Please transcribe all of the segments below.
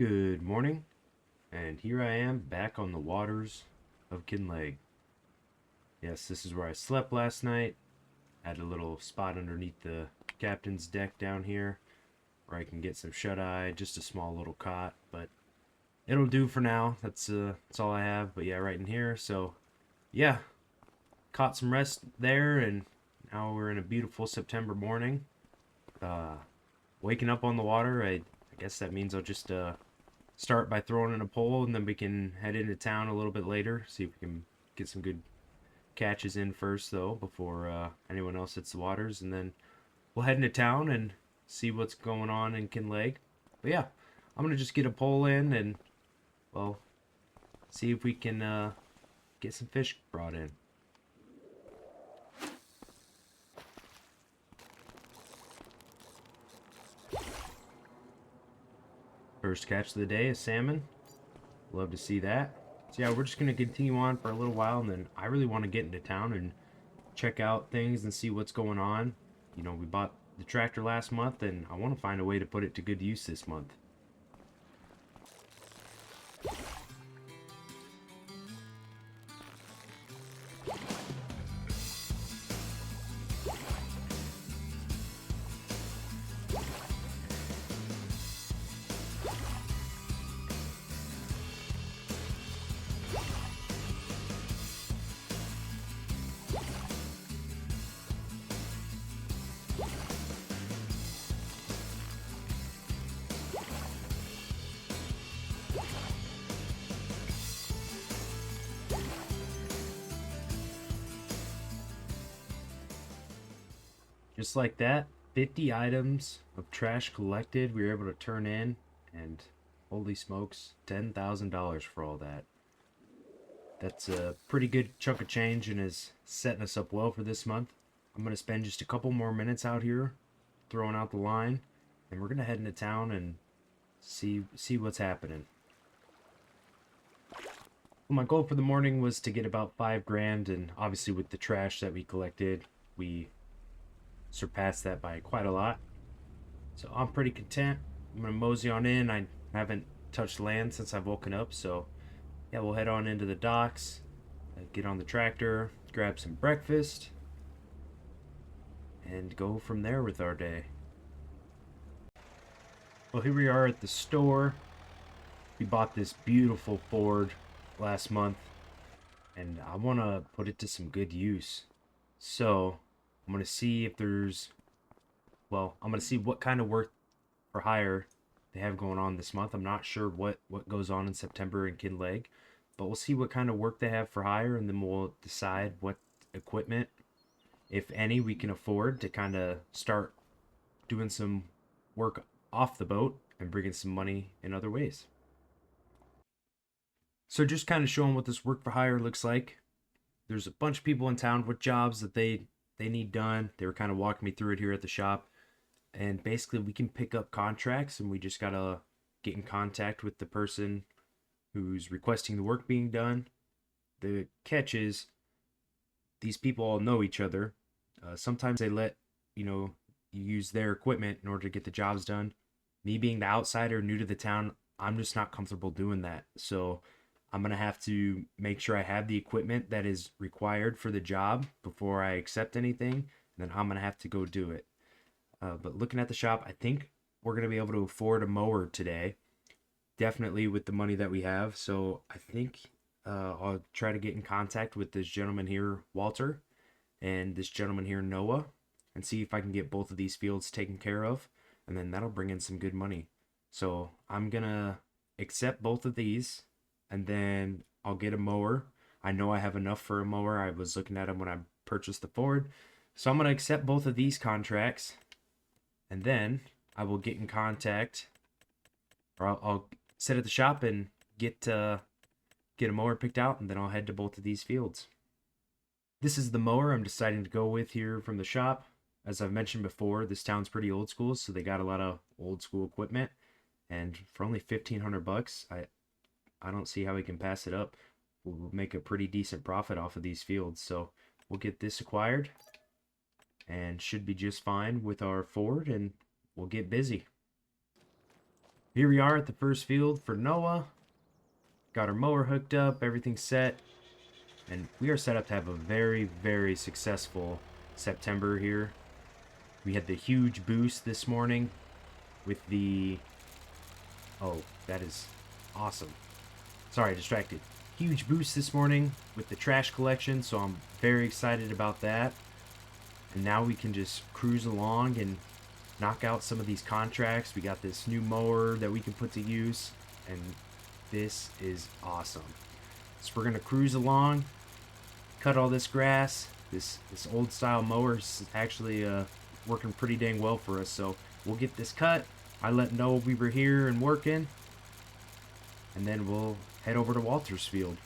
Good morning, and here I am back on the waters of Kinleg. Yes, this is where I slept last night. Had a little spot underneath the captain's deck down here where I can get some shut-eye, just a small little cot, but it'll do for now. That's all I have. But yeah, right in here. So yeah, caught some rest there, and now we're in a beautiful September morning. Uh, Waking up on the water. I guess that means I'll just start by throwing in a pole, and then we can head into town a little bit later. See if we can get some good catches in first, though, before anyone else hits the waters, and then we'll head into town and see what's going on in Kinleg. But yeah, I'm gonna just get a pole in and well, see if we can get some fish brought in. First catch of the day is salmon. Love to see that. So yeah, we're just gonna continue on for a little while, and then I really want to get into town and check out things and see what's going on. You know, we bought the tractor last month, and I want to find a way to put it to good use this month. Just like that, 50 items of trash collected we were able to turn in, and holy smokes, $10,000 for all that. That's a pretty good chunk of change and is setting us up well for this month. I'm going to spend just a couple more minutes out here throwing out the line, and we're going to head into town and see what's happening. Well, my goal for the morning was to get about 5 grand, and obviously with the trash that we collected, we surpassed that by quite a lot. So I'm pretty content. I'm gonna mosey on in. I haven't touched land since I've woken up, so yeah, we'll head on into the docks, get on the tractor, grab some breakfast, and go from there with our day. Well, here we are at the store. We bought this beautiful Ford last month, and I want to put it to some good use. So I'm going to see if I'm going to see what kind of work for hire they have going on this month. I'm not sure what goes on in September in Kinleg, but we'll see what kind of work they have for hire, and then we'll decide what equipment, if any, we can afford to kind of start doing some work off the boat and bringing some money in other ways. So just kind of showing what this work for hire looks like. There's a bunch of people in town with jobs that they need done. They were kind of walking me through it here at the shop. And basically we can pick up contracts, and we just gotta get in contact with the person who's requesting the work being done. The catch is these people all know each other. Sometimes they let you use their equipment in order to get the jobs done. Me being the outsider new to the town, I'm just not comfortable doing that. So I'm gonna have to make sure I have the equipment that is required for the job before I accept anything, and then I'm gonna have to go do it. But looking at the shop, I think we're gonna be able to afford a mower today, definitely with the money that we have. So I think I'll try to get in contact with this gentleman here, Walter, and this gentleman here, Noah, and see if I can get both of these fields taken care of, and then that'll bring in some good money. So I'm gonna accept both of these, and then I'll get a mower. I know I have enough for a mower. I was looking at them when I purchased the Ford. So I'm gonna accept both of these contracts, and then I will get in contact, or I'll sit at the shop and get a mower picked out, and then I'll head to both of these fields. This is the mower I'm deciding to go with here from the shop. As I've mentioned before, this town's pretty old school, so they got a lot of old school equipment. And for only $1,500, I don't see how we can pass it up. We'll make a pretty decent profit off of these fields. So we'll get this acquired and should be just fine with our Ford, and we'll get busy. here we are at the first field for Noah. Got our mower hooked up, everything's set, and we are set up to have a very, very successful September here. We had the huge boost this morning with the... Oh, that is awesome. Sorry, distracted. Huge boost this morning with the trash collection, so I'm very excited about that. And now we can just cruise along and knock out some of these contracts. We got this new mower that we can put to use, and this is awesome. So we're gonna cruise along, cut all this grass. This old style mower is actually working pretty dang well for us, so we'll get this cut. I let Noah we were here and working, and then we'll head over to Walter's field.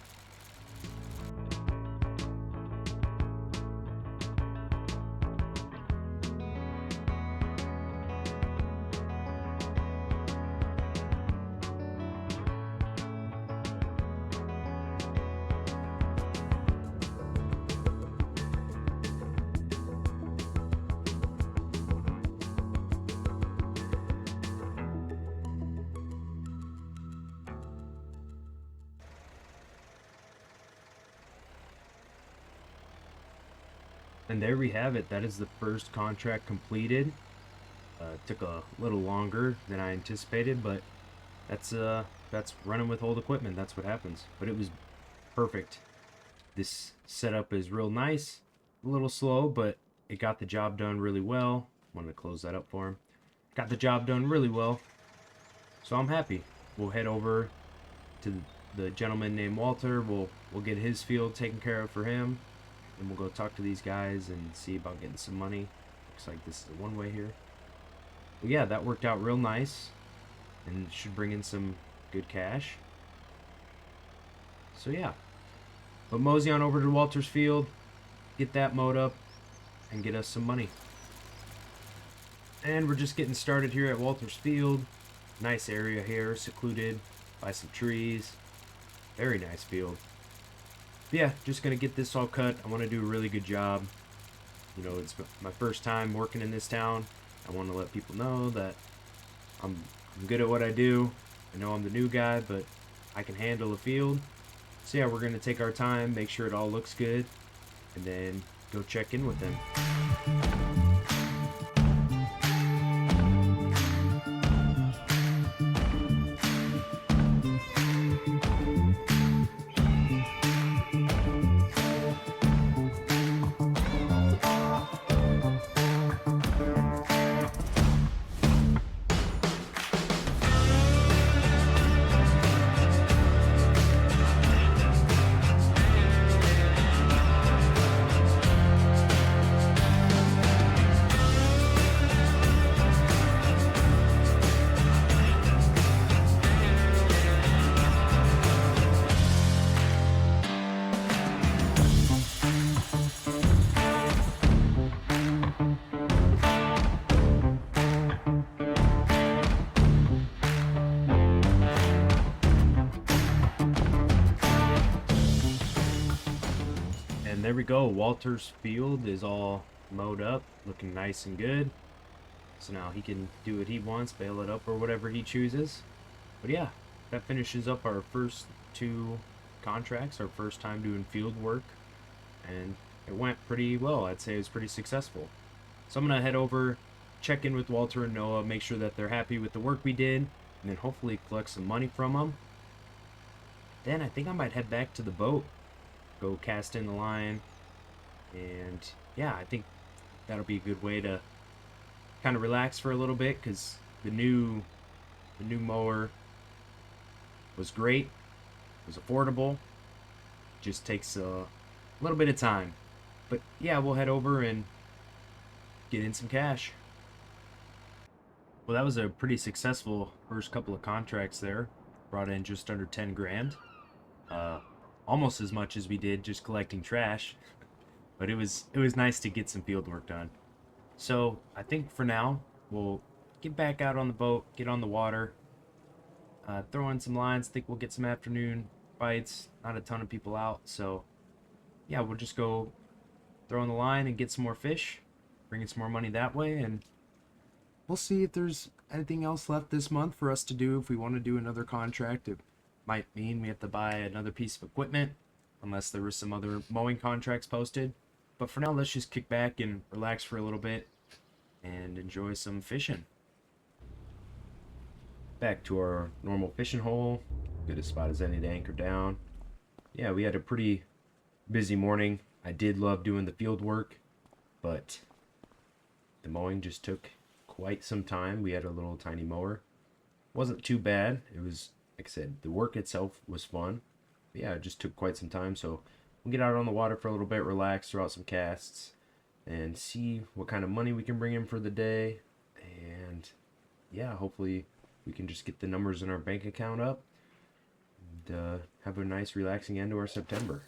And there we have it. That is the first contract completed. It took a little longer than I anticipated, but that's running with old equipment. That's what happens. But it was perfect. This setup is real nice. A little slow, but it got the job done really well. Wanted to close that up for him. Got the job done really well. So I'm happy. We'll head over to the gentleman named Walter. We'll get his field taken care of for him. And we'll go talk to these guys and see about getting some money. Looks like this is a one-way here. But yeah, that worked out real nice. And should bring in some good cash. So yeah. But mosey on over to Walter's field. Get that mowed up. And get us some money. And we're just getting started here at Walter's field. Nice area here. Secluded by some trees. Very nice field. Yeah, just gonna get this all cut. I want to do a really good job. You know, it's my first time working in this town. I want to let people know that I'm good at what I do. I know I'm the new guy, but I can handle a field. So yeah, we're gonna take our time, make sure it all looks good, and then go check in with them. And there we go. Walter's field is all mowed up, looking nice and good. So now he can do what he wants, bale it up or whatever he chooses. But yeah, that finishes up our first two contracts, our first time doing field work. And it went pretty well. I'd say it was pretty successful. So I'm going to head over, check in with Walter and Noah, make sure that they're happy with the work we did, and then hopefully collect some money from them. Then I think I might head back to the boat, go cast in the line, and yeah, I think that'll be a good way to kind of relax for a little bit, because the new mower was great, was affordable, just takes a little bit of time. But yeah, we'll head over and get in some cash. Well, that was a pretty successful first couple of contracts there. Brought in just under 10 grand. Almost as much as we did just collecting trash. But it was nice to get some field work done. So I think for now we'll get back out on the boat, get on the water, throw in some lines. Think we'll get some afternoon bites. Not a ton of people out, so yeah, we'll just go throw in the line and get some more fish, bring in some more money that way, and we'll see if there's anything else left this month for us to do. If we want to do another contract, it might mean we have to buy another piece of equipment, unless there were some other mowing contracts posted. But for now, let's just kick back and relax for a little bit and enjoy some fishing. Back to our normal fishing hole. Good a spot as any to anchor down. Yeah, we had a pretty busy morning. I did love doing the field work, but the mowing just took quite some time. We had a little tiny mower. Wasn't too bad. It was, like I said, the work itself was fun. But yeah, it just took quite some time. So we'll get out on the water for a little bit, relax, throw out some casts, and see what kind of money we can bring in for the day. And yeah, hopefully we can just get the numbers in our bank account up and have a nice relaxing end to our September.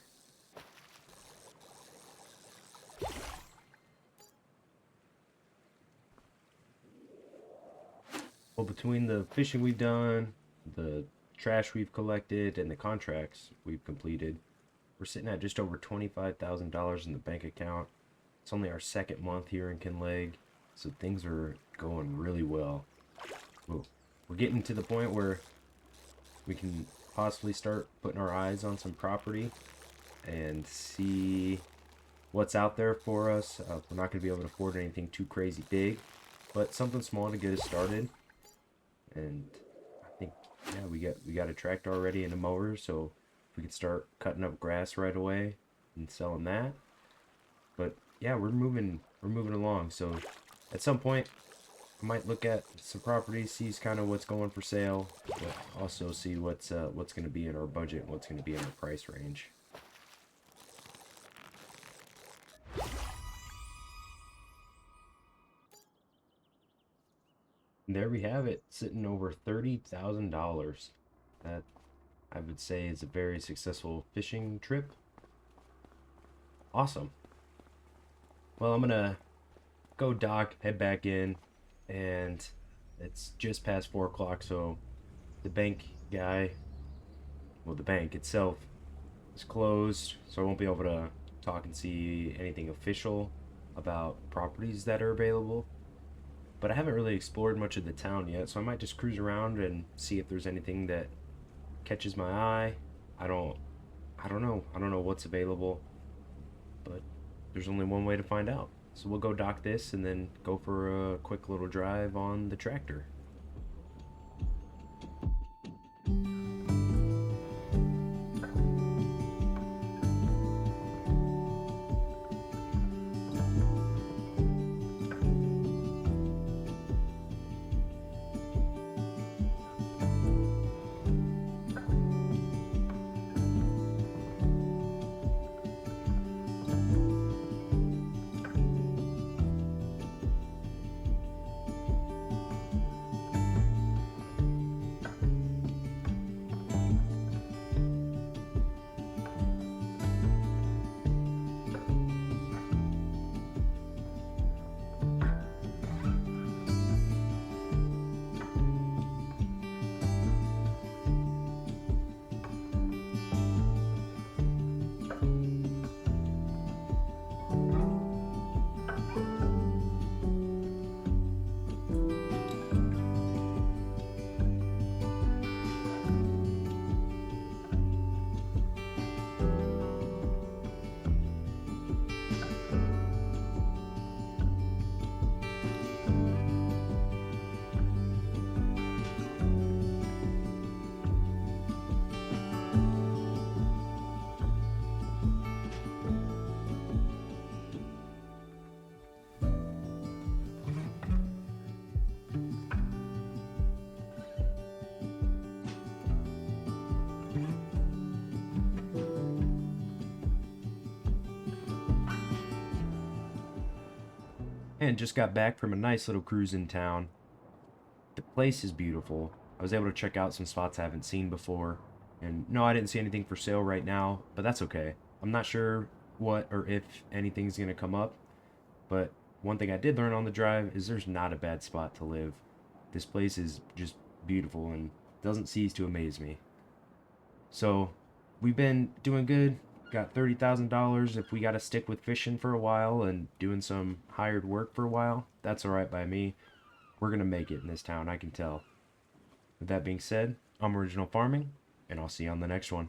Well, between the fishing we've done, the trash we've collected, and the contracts we've completed, we're sitting at just over $25,000 in the bank account. It's only our second month here in Kinleg, so things are going really well. We're getting to the point where we can possibly start putting our eyes on some property and see what's out there for us. We're not going to be able to afford anything too crazy big, but something small to get us started. And I think, yeah, we got a tractor already and a mower, so if we could start cutting up grass right away and selling that. But yeah, we're moving along. So at some point, I might look at some properties, see kind of what's going for sale, but also see what's going to be in our budget, and what's going to be in our price range. And there we have it, sitting over $30,000. That I would say is a very successful fishing trip. Awesome. Well, I'm gonna go dock, head back in, and it's just past 4 o'clock, so the bank guy, well, the bank itself is closed, so I won't be able to talk and see anything official about properties that are available. But I haven't really explored much of the town yet, so I might just cruise around and see if there's anything that catches my eye. I don't know. I don't know what's available, but there's only one way to find out. So we'll go dock this and then go for a quick little drive on the tractor. And just got back from a nice little cruise in town. The place is beautiful. I was able to check out some spots I haven't seen before. And no, I didn't see anything for sale right now, but that's okay. I'm not sure what or if anything's going to come up, but one thing I did learn on the drive is there's not a bad spot to live. This place is just beautiful and doesn't cease to amaze me. So, we've been doing good. Got $30,000. If we got to stick with fishing for a while and doing some hired work for a while, that's all right by me. We're going to make it in this town, I can tell. With that being said, I'm Original Farming, and I'll see you on the next one.